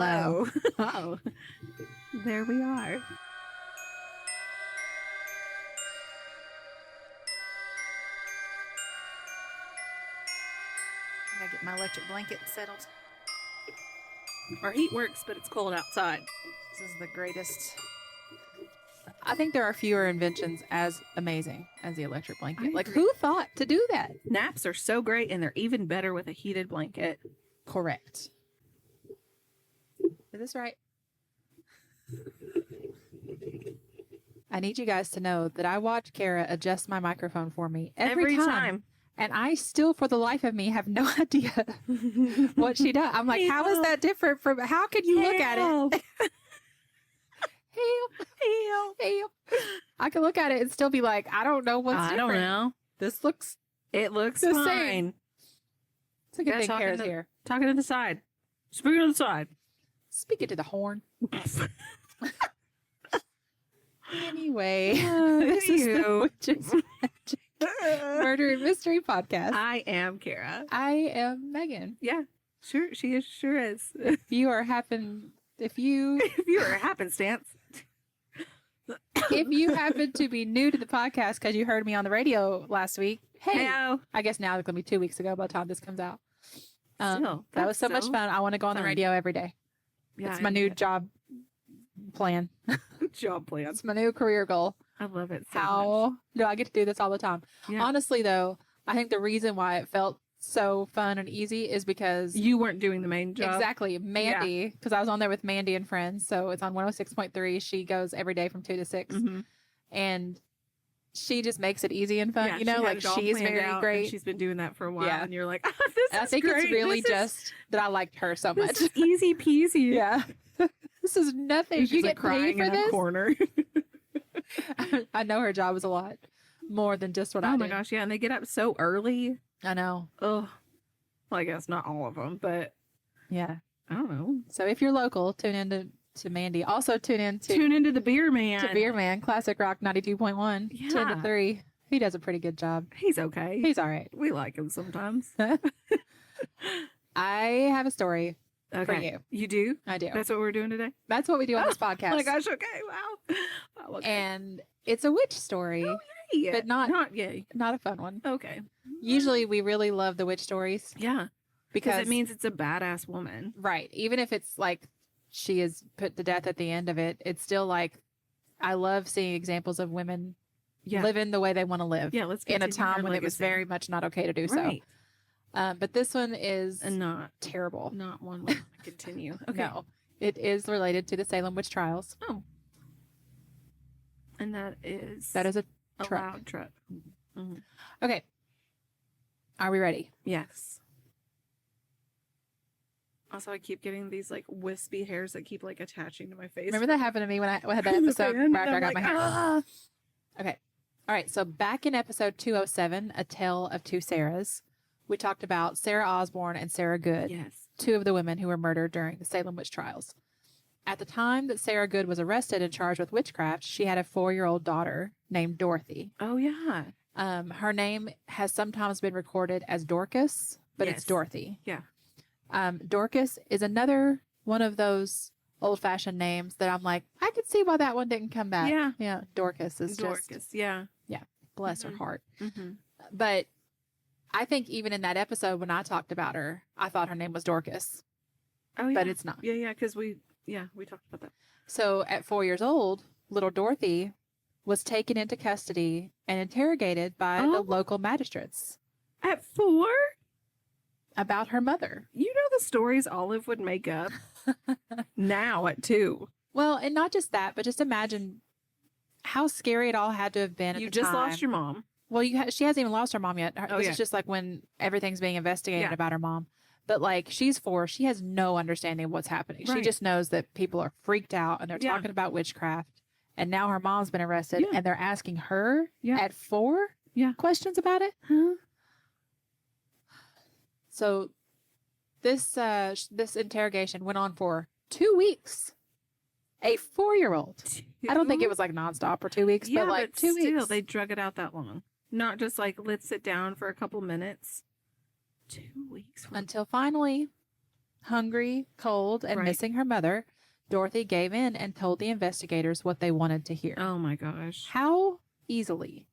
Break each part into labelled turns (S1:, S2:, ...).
S1: Hello.
S2: Oh, there we are.
S1: I gotta get my electric blanket settled.
S2: Our heat works, but it's cold outside.
S1: This is the greatest. I think there are fewer inventions as amazing as the electric blanket. Like, who thought to do that?
S2: Naps are so great, and they're even better with a heated blanket.
S1: Correct. Is this right? I need you guys to know that I watch Kara adjust my microphone for me every time. And I still, for the life of me, have no idea what she does. I'm like, how is that different from, how can you look at it? Help. I can look at it and still be like, I don't know what's different.
S2: I don't know. It looks
S1: the
S2: fine.
S1: same. It's a good thing Kara's here.
S2: Talking to the side. Speaking to the side.
S1: Speaking to the horn. Anyway, this is the Witches Magic Murder and Mystery Podcast.
S2: I am Kara.
S1: I am Megan.
S2: Yeah, sure. She sure is.
S1: If you are happenstance,
S2: if you
S1: happen to be new to the podcast because you heard me on the radio last week, hey,
S2: Heyo.
S1: I guess now it's going to be 2 weeks ago by the time this comes out.
S2: Still,
S1: that was so much fun. I want to go on the radio every day.
S2: Yeah,
S1: it's my new job plan.
S2: Job plan.
S1: It's my new career goal.
S2: I love it so
S1: How
S2: much.
S1: do I get to do this all the time?
S2: Yeah.
S1: Honestly, though, I think the reason why it felt so fun and easy is because
S2: You weren't doing the main job.
S1: exactly Mandy, because I was on there with Mandy and friends, so it's on 106.3. She goes every day from 2 to 6, and she just makes it easy and fun.
S2: Yeah,
S1: you know, like she's very great.
S2: She's been doing that for a while,
S1: Yeah.
S2: and you're like, oh, this
S1: I
S2: is
S1: think
S2: great.
S1: it's really
S2: This is-
S1: just that I liked her so much.
S2: This is easy peasy.
S1: Yeah, this is nothing.
S2: She's
S1: You
S2: like
S1: get
S2: crying
S1: paid for
S2: in a
S1: this.
S2: corner.
S1: I know her job is a lot more than just what I
S2: Oh
S1: do.
S2: my gosh, yeah, and they get up so early.
S1: I know.
S2: Ugh. Well, I guess not all of them, but
S1: Yeah.
S2: I don't know.
S1: So if you're local, tune in to Mandy. Also tune into
S2: the Beer Man.
S1: to Beer Man, Classic Rock 92.1, 10 to
S2: Yeah.
S1: 3. He does a pretty good job.
S2: He's okay.
S1: He's all right.
S2: We like him sometimes.
S1: I have a story
S2: Okay.
S1: for you.
S2: You do?
S1: I do.
S2: That's what we're doing today?
S1: That's what we do on this
S2: Oh
S1: podcast.
S2: my gosh, okay, wow. Wow, okay.
S1: And it's a witch story,
S2: Yay.
S1: but not
S2: yay.
S1: not a fun one.
S2: Okay.
S1: Usually we really love the witch stories
S2: Yeah.
S1: because
S2: Because it means it's a badass woman.
S1: right, even if it's like she is put to death at the end of it, it's still like I love seeing examples of women
S2: Yeah.
S1: living the way they want to live.
S2: Yeah, let's
S1: in a
S2: continue her
S1: time when it was
S2: legacy.
S1: very much not okay to do
S2: Right.
S1: so. But this one is
S2: And not
S1: terrible.
S2: one way to continue. Okay.
S1: No, it is related to the Salem Witch Trials.
S2: Oh. And that is
S1: a
S2: a
S1: truck.
S2: loud truck. Mhm.
S1: Okay. Are we ready?
S2: Yes. Also, I keep getting these like wispy hairs that keep like attaching to my face.
S1: Remember that happened to me when I had that
S2: In the
S1: episode
S2: fan,
S1: where after I
S2: and
S1: got
S2: I'm
S1: my
S2: like,
S1: hair.
S2: "Ah."
S1: Okay. All right. So back in episode 207, A Tale of Two Sarahs, we talked about Sarah Osborne and Sarah Good,
S2: Yes.
S1: two of the women who were murdered during the Salem Witch Trials. At the time that Sarah Good was arrested and charged with witchcraft, she had a 4-year-old daughter named Dorothy.
S2: Oh yeah.
S1: Her name has sometimes been recorded as Dorcas, but it's
S2: Yes.
S1: Dorothy.
S2: Yeah.
S1: Dorcas is another one of those old-fashioned names that I'm like, I could see why that one didn't come back.
S2: Yeah.
S1: Yeah. Dorcas is
S2: Dorcas.
S1: just,
S2: Yeah.
S1: bless her heart.
S2: Mm-hmm.
S1: But I think even in that episode when I talked about her, I thought her name was Dorcas,
S2: Oh yeah.
S1: but it's not.
S2: Yeah, because we talked about that.
S1: So at 4 years old, little Dorothy was taken into custody and interrogated by the
S2: Oh.
S1: local magistrates
S2: At 4?
S1: about her mother.
S2: You know the stories Olive would make up now at 2.
S1: Well, and not just that, but just imagine how scary it all had to have been. At
S2: You
S1: the
S2: just
S1: time.
S2: lost your mom.
S1: Well, she hasn't even lost her mom yet.
S2: Oh,
S1: This
S2: yeah.
S1: is just like when everything's being investigated
S2: Yeah.
S1: about her mom. But like she's 4, she has no understanding of what's happening. She
S2: Right.
S1: just knows that people are freaked out and they're
S2: Yeah.
S1: talking about witchcraft. And now her mom's been arrested
S2: Yeah.
S1: and they're asking her
S2: Yeah.
S1: at 4
S2: Yeah.
S1: questions about it.
S2: Huh?
S1: So this interrogation went on for 2 weeks. A 4-year-old. I don't think it was like nonstop for 2 weeks,
S2: Yeah,
S1: but like 2
S2: still,
S1: weeks.
S2: they drug it out that long. Not just like, let's sit down for a couple minutes. 2 weeks.
S1: Until finally hungry, cold, and
S2: Right.
S1: missing her mother, Dorothy gave in and told the investigators what they wanted to hear.
S2: Oh my gosh.
S1: How easily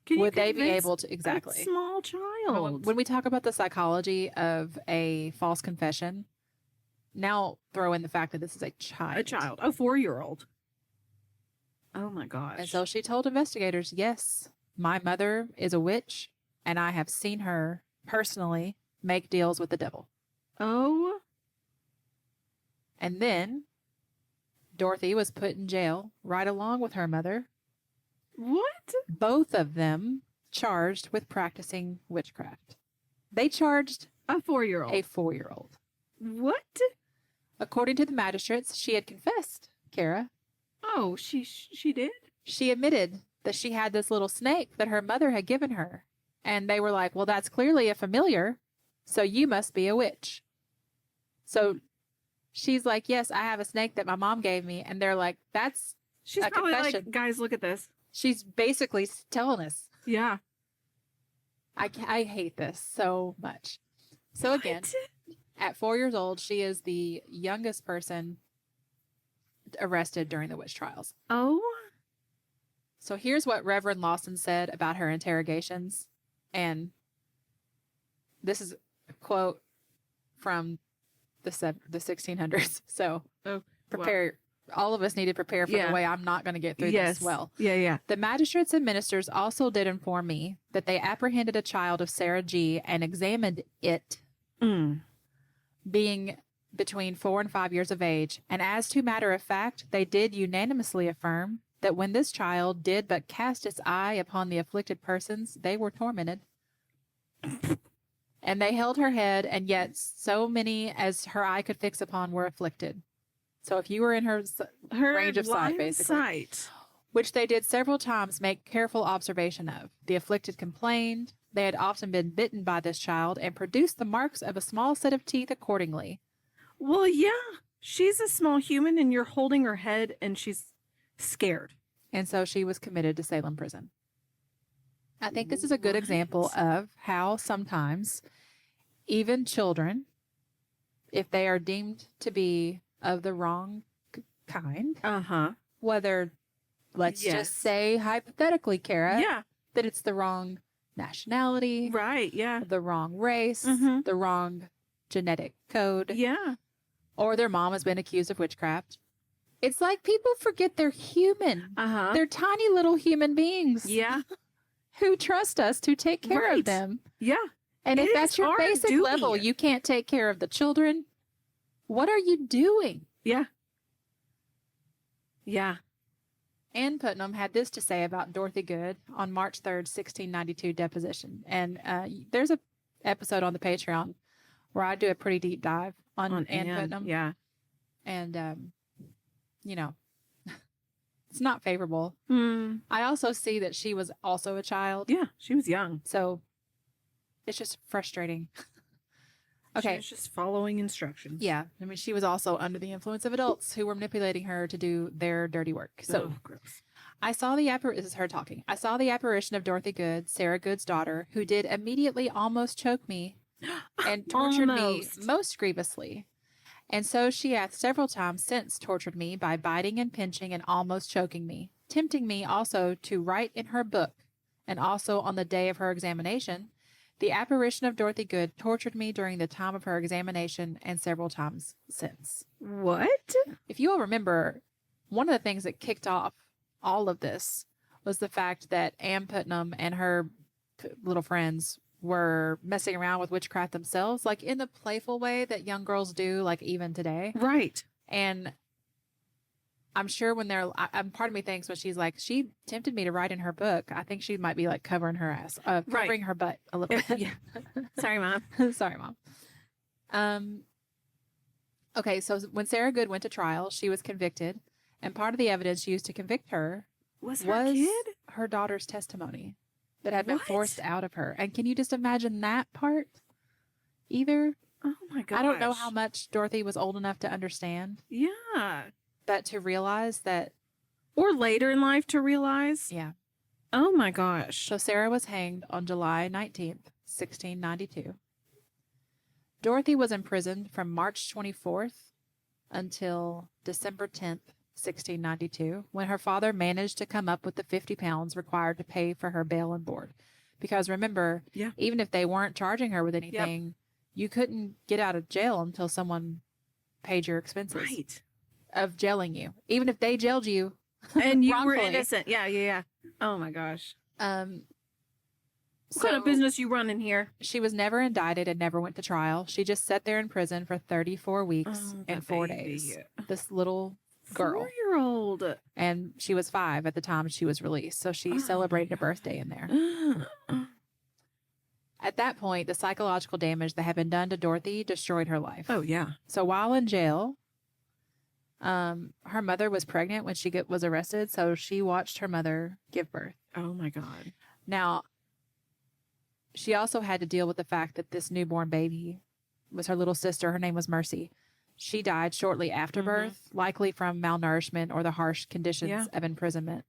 S2: Can you
S1: would they be
S2: convince
S1: able to exactly
S2: a small child?
S1: when we talk about the psychology of a false confession, now throw in the fact that this is a child.
S2: A child, a 4-year-old. Oh my gosh.
S1: And so she told investigators, yes, my mother is a witch, and I have seen her personally make deals with the devil.
S2: Oh.
S1: And then Dorothy was put in jail right along with her mother.
S2: What?
S1: Both of them charged with practicing witchcraft. They charged
S2: A 4-year-old.
S1: a 4-year-old.
S2: What?
S1: According to the magistrates, she had confessed, Kara.
S2: Oh, she did?
S1: She admitted that she had this little snake that her mother had given her. And they were like, well, that's clearly a familiar, so you must be a witch. So she's like, yes, I have a snake that my mom gave me. And they're like, that's
S2: She's
S1: a
S2: probably
S1: confession.
S2: like, guys, look at this.
S1: She's basically telling us.
S2: Yeah.
S1: I hate this so much. So again, at 4 years old, she is the youngest person arrested during the witch trials.
S2: Oh.
S1: So here's what Reverend Lawson said about her interrogations. And this is a quote from the 1600s. So prepare. All of us need to prepare for the way I'm not going to get through this well.
S2: Yeah.
S1: The magistrates and ministers also did inform me that they apprehended a child of Sarah G. and examined it, being between 4 and 5 years of age. And as to matter of fact, they did unanimously affirm that when this child did but cast its eye upon the afflicted persons, they were tormented. And they held her head, and yet so many as her eye could fix upon were afflicted. So if you were in her range of sight, basically, which they did several times make careful observation of. The afflicted complained. They had often been bitten by this child and produced the marks of a small set of teeth accordingly.
S2: Well, yeah. She's a small human and you're holding her head and she's scared.
S1: And so she was committed to Salem prison. I think this is a good example of how sometimes even children, if they are deemed to be of the wrong kind, whether, let's just say hypothetically, Kara, that it's the wrong nationality,
S2: right? Yeah,
S1: the wrong race, the wrong genetic code, or their mom has been accused of witchcraft. It's like people forget they're human. They're tiny little human beings. Who trust us to take care of them. And if that's your basic level, you can't take care of the children. What are you doing? Ann Putnam had this to say about Dorothy Good on March 3rd, 1692 deposition. And there's a episode on the Patreon where I do a pretty deep dive on Ann Putnam. And, you know, it's not favorable. I also see that she was also a child.
S2: Yeah, she was young.
S1: So it's just frustrating. Okay.
S2: She was just following instructions.
S1: Yeah. I mean, she was also under the influence of adults who were manipulating her to do their dirty work. So
S2: gross.
S1: This is her talking. I saw the apparition of Dorothy Good, Sarah Good's daughter, who did immediately almost choke me and tortured me most grievously. And so she hath several times since tortured me by biting and pinching and almost choking me, tempting me also to write in her book. And also on the day of her examination, the apparition of Dorothy Good tortured me during the time of her examination and several times since.
S2: What?
S1: If you all remember, one of the things that kicked off all of this was the fact that Ann Putnam and her little friends were messing around with witchcraft themselves, like in the playful way that young girls do, like even today.
S2: Right.
S1: And I'm sure when part of me thinks when she's like, she tempted me to write in her book, I think she might be like covering her ass, covering her butt a little bit.
S2: Sorry, Mom.
S1: Sorry, Mom. Okay, so when Sarah Good went to trial, she was convicted, and part of the evidence used to convict her
S2: was
S1: her daughter's testimony that had been forced out of her. And can you just imagine that part? Either?
S2: Oh my gosh.
S1: I don't know how much Dorothy was old enough to understand.
S2: Yeah.
S1: But to realize that.
S2: Or later in life to realize.
S1: Yeah.
S2: Oh my gosh.
S1: So Sarah was hanged on July 19th, 1692. Dorothy was imprisoned from March 24th until December 10th, 1692, when her father managed to come up with the 50 pounds required to pay for her bail and board. Because remember, even if they weren't charging her with anything, you couldn't get out of jail until someone paid your expenses of jailing you. Even if they jailed you
S2: and you were innocent. Yeah. Oh my gosh. What kind of business you running here?
S1: She was never indicted and never went to trial. She just sat there in prison for 34 weeks and 4 days. This little girl.
S2: 4-year-old.
S1: And she was 5 at the time she was released. So she celebrated a birthday in there. At that point, the psychological damage that had been done to Dorothy destroyed her life.
S2: Oh, yeah.
S1: So while in jail, her mother was pregnant when she was arrested. So she watched her mother give birth.
S2: Oh, my God.
S1: Now, she also had to deal with the fact that this newborn baby was her little sister. Her name was Mercy. She died shortly after birth, likely from malnourishment or the harsh conditions of imprisonment.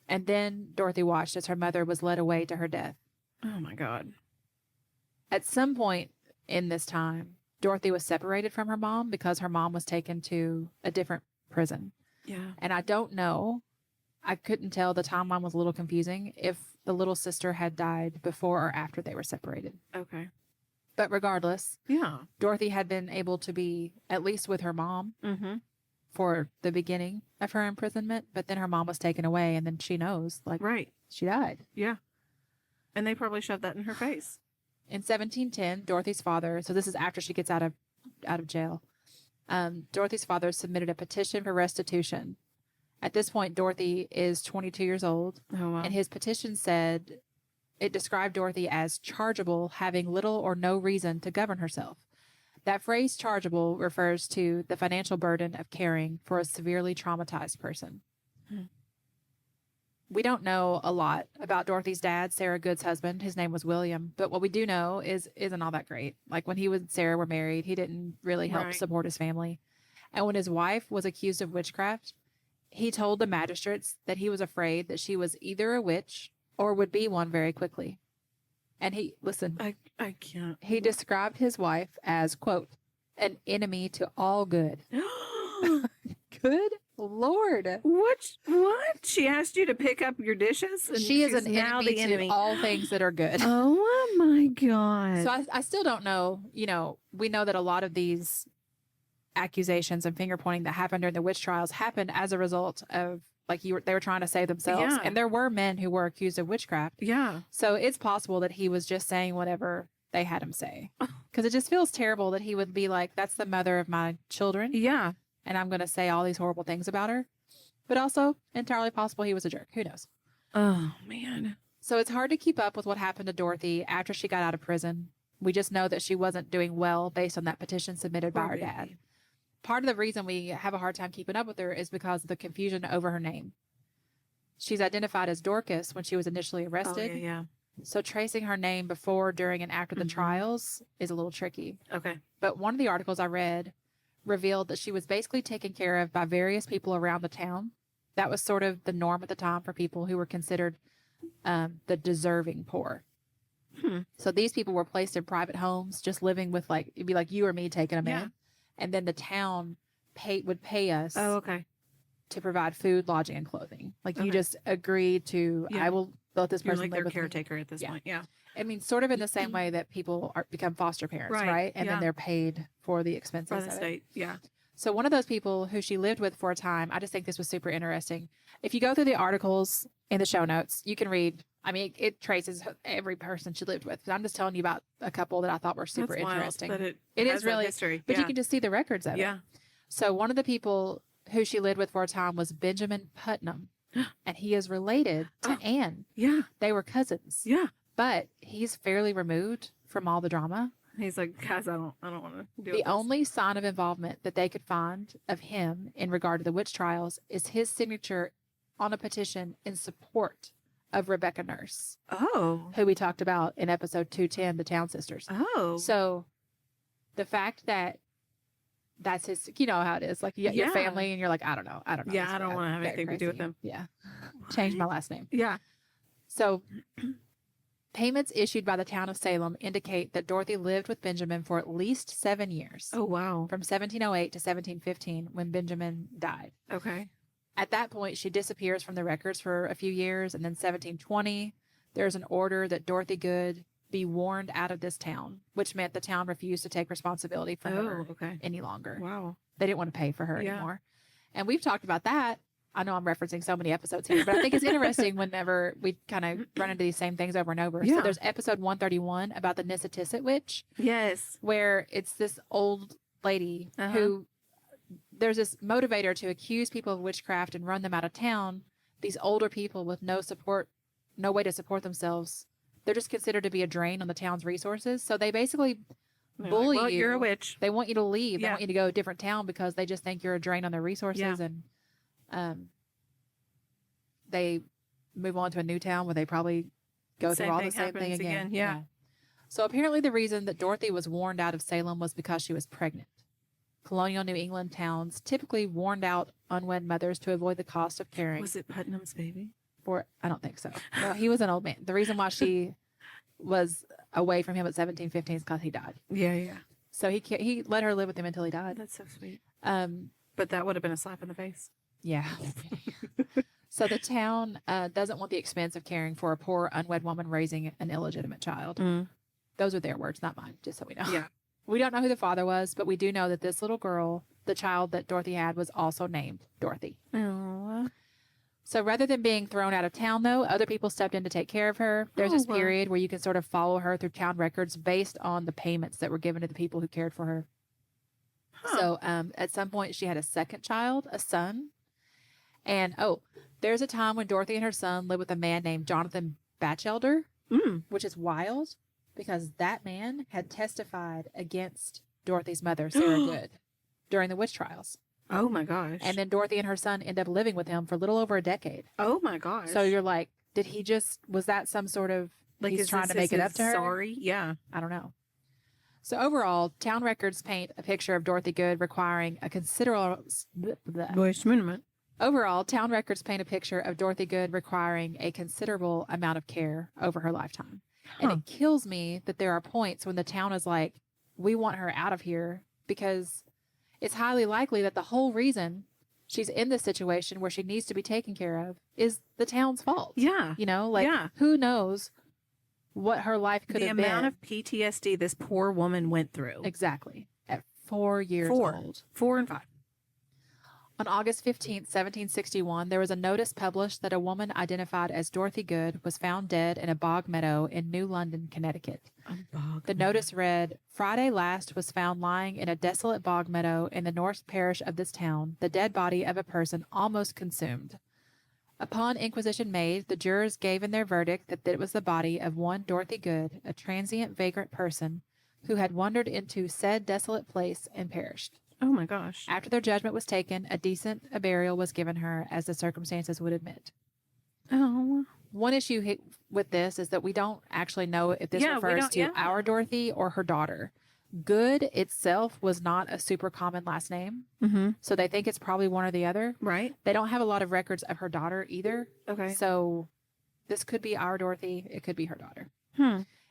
S1: And then Dorothy watched as her mother was led away to her death.
S2: Oh, my God.
S1: At some point in this time, Dorothy was separated from her mom because her mom was taken to a different prison.
S2: Yeah.
S1: And I don't know. I couldn't tell. The timeline was a little confusing if the little sister had died before or after they were separated.
S2: Okay.
S1: But regardless, Dorothy had been able to be at least with her mom for the beginning of her imprisonment, but then her mom was taken away, and then she knows, she died.
S2: Yeah. And they probably shoved that in her face.
S1: In 1710, Dorothy's father, so this is after she gets out of jail, Dorothy's father submitted a petition for restitution. At this point, Dorothy is 22 years old, and his petition said it described Dorothy as chargeable, having little or no reason to govern herself. That phrase chargeable refers to the financial burden of caring for a severely traumatized person. We don't know a lot about Dorothy's dad, Sarah Good's husband. His name was William, but what we do know isn't all that great. Like when he and Sarah were married, he didn't really help support his family. And when his wife was accused of witchcraft, he told the magistrates that he was afraid that she was either a witch or would be one very quickly. And
S2: I can't.
S1: He described his wife as, quote, an enemy to all good. Good Lord.
S2: What? She asked you to pick up your dishes? And
S1: she is an enemy to all things that are good.
S2: Oh my God.
S1: So I still don't know. We know that a lot of these accusations and finger pointing that happened during the witch trials happened as a result of they were trying to save themselves. And there were men who were accused of witchcraft.
S2: Yeah.
S1: So it's possible that he was just saying whatever they had him say. Because it just feels terrible that he would be like, that's the mother of my children.
S2: Yeah.
S1: And I'm going to say all these horrible things about her. But also entirely possible he was a jerk. Who knows?
S2: Oh, man.
S1: So it's hard to keep up with what happened to Dorothy after she got out of prison. We just know that she wasn't doing well based on that petition submitted by her dad. Part of the reason we have a hard time keeping up with her is because of the confusion over her name. She's identified as Dorcas when she was initially arrested.
S2: Oh, yeah.
S1: So tracing her name before, during, and after the trials is a little tricky.
S2: Okay.
S1: But one of the articles I read revealed that she was basically taken care of by various people around the town. That was sort of the norm at the time for people who were considered the deserving poor. So these people were placed in private homes, just living with it'd be like you or me taking them in. And then the town would pay us to provide food, lodging, and clothing. You just agreed to, I will let this person
S2: live
S1: with
S2: their caretaker
S1: me.
S2: at this point. Yeah.
S1: I mean, sort of in the same way that people become foster parents, right? And then they're paid for the expenses
S2: by the state. Yeah.
S1: So one of those people who she lived with for a time, I just think this was super interesting. If you go through the articles in the show notes, you can read. I mean, it traces every person she lived with. But I'm just telling you about a couple that I thought were super interesting.
S2: It
S1: is really
S2: history.
S1: But you can just see the records of it. So one of the people who she lived with for a time was Benjamin Putnam, and he is related to Anne.
S2: Yeah.
S1: They were cousins.
S2: Yeah.
S1: But he's fairly removed from all the drama.
S2: He's like, guys, I don't want to do
S1: The only sign of involvement that they could find of him in regard to the witch trials is his signature on a petition in support of Rebecca Nurse.
S2: Oh.
S1: Who we talked about in episode 210, the Town Sisters.
S2: Oh.
S1: So the fact that that's his, you know how it is. Like you get your family and you're like, I don't know.
S2: Yeah, I don't want to have anything to do with them.
S1: Yeah. Change my last name.
S2: Yeah.
S1: So Payments issued by the town of Salem indicate that Dorothy lived with Benjamin for at least 7 years.
S2: Oh, wow.
S1: From 1708 to 1715 when Benjamin died.
S2: Okay.
S1: At that point, she disappears from the records for a few years, and then 1720, there's an order that Dorothy Good be warned out of this town, which meant the town refused to take responsibility for her any longer.
S2: Wow.
S1: They didn't want to pay for her anymore. And we've talked about that. I know I'm referencing so many episodes here, but I think it's interesting whenever we kind of run into these same things over and over.
S2: Yeah.
S1: So there's episode 131 about the Nissitissit witch.
S2: Yes.
S1: Where it's this old lady who, there's this motivator to accuse people of witchcraft and run them out of town. These older people with no support, no way to support themselves. They're just considered to be a drain on the town's resources. So they basically bully you.
S2: You're a witch.
S1: They want you to leave. They want you to go to a different town because they just think you're a drain on their resources. And they move on to a new town where they probably go through all the same thing again.
S2: Yeah.
S1: So apparently the reason that Dorothy was warned out of Salem was because she was pregnant. Colonial New England towns typically warned out unwed mothers to avoid the cost of caring.
S2: Was it Putnam's baby?
S1: I don't think so. No, he was an old man. The reason why she was away from him at 1715 is because he died.
S2: Yeah.
S1: So he let her live with him until he died.
S2: That's so sweet. But that would have been a slap in the face.
S1: Yeah. So the town doesn't want the expense of caring for a poor unwed woman raising an illegitimate child. Those are their words, not mine, just so we know.
S2: Yeah.
S1: We don't know who the father was, but we do know that this little girl, the child that Dorothy had, was also named Dorothy.
S2: Oh.
S1: So rather than being thrown out of town, though, other people stepped in to take care of her. There's this period where you can sort of follow her through town records based on the payments that were given to the people who cared for her. So at some point, she had a second child, a son. And, there's a time when Dorothy and her son lived with a man named Jonathan Batchelder, which is wild because that man had testified against Dorothy's mother, Sarah Good, during the witch trials.
S2: Oh, my gosh.
S1: And then Dorothy and her son end up living with him for a little over a decade.
S2: Oh, my gosh.
S1: So you're like, was that some sort of, like, he's trying to make it up to her?
S2: Sorry? Yeah.
S1: I don't know. So overall, town records paint a picture of Dorothy Good requiring a considerable... Overall, town records paint a picture of Dorothy Good requiring a considerable amount of care over her lifetime. And it kills me that there are points when the town is like, we want her out of here because it's highly likely that the whole reason she's in this situation where she needs to be taken care of is the town's fault.
S2: Yeah.
S1: You know, like who knows what her life could have been.
S2: The amount of PTSD this poor woman went through.
S1: Exactly. At 4 years old.
S2: 4 and 5.
S1: On August 15th, 1761, there was a notice published that a woman identified as Dorothy Good was found dead in a bog meadow in New London, Connecticut. The notice read, Friday last was found lying in a desolate bog meadow in the north parish of this town, the dead body of a person almost consumed. Upon inquisition made, the jurors gave in their verdict that it was the body of one Dorothy Good, a transient vagrant person, who had wandered into said desolate place and perished.
S2: Oh my gosh.
S1: After their judgment was taken, a decent burial was given her as the circumstances would admit.
S2: Oh.
S1: One issue with this is that we don't actually know if this refers to our Dorothy or her daughter. Good itself was not a super common last name. So they think it's probably one or the other.
S2: Right.
S1: They don't have a lot of records of her daughter either.
S2: Okay.
S1: So this could be our Dorothy. It could be her daughter.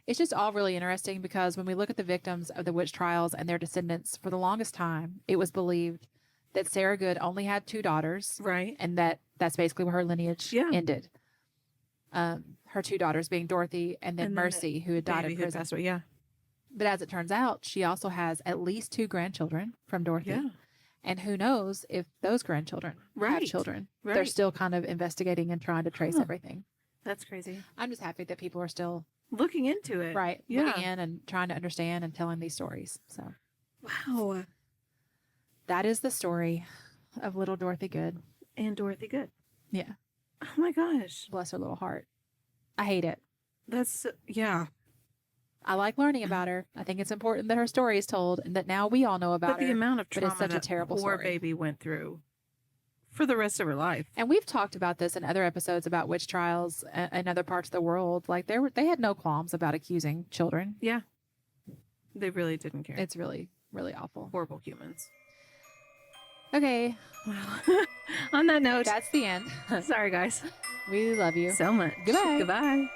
S1: It's just all really interesting because when we look at the victims of the witch trials and their descendants, for the longest time, it was believed that Sarah Good only had 2 daughters.
S2: Right.
S1: And that's basically where her lineage ended. Her 2 daughters being Dorothy and then Mercy, who had died in prison. But as it turns out, she also has at least 2 grandchildren from Dorothy. Yeah. And who knows if those grandchildren have children. Right. They're still kind of investigating and trying to trace everything.
S2: That's crazy.
S1: I'm just happy that people are still
S2: looking into it.
S1: Right. Yeah. Looking in and trying to understand and telling these stories. So,
S2: wow.
S1: That is the story of little Dorothy Good.
S2: And Dorothy Good.
S1: Yeah.
S2: Oh my gosh.
S1: Bless her little heart. I hate it. I like learning about her. I think it's important that her story is told and that now we all know about her.
S2: But the amount of trauma
S1: it's such a terrible
S2: poor
S1: story.
S2: Baby went through for the rest of her life.
S1: And we've talked about this in other episodes about witch trials in other parts of the world. Like they had no qualms about accusing children.
S2: Yeah. They really didn't care.
S1: It's really, really awful.
S2: Horrible humans.
S1: Okay.
S2: Well, on that note,
S1: that's the end.
S2: Sorry, guys.
S1: We love you
S2: so much.
S1: Goodbye.
S2: Goodbye.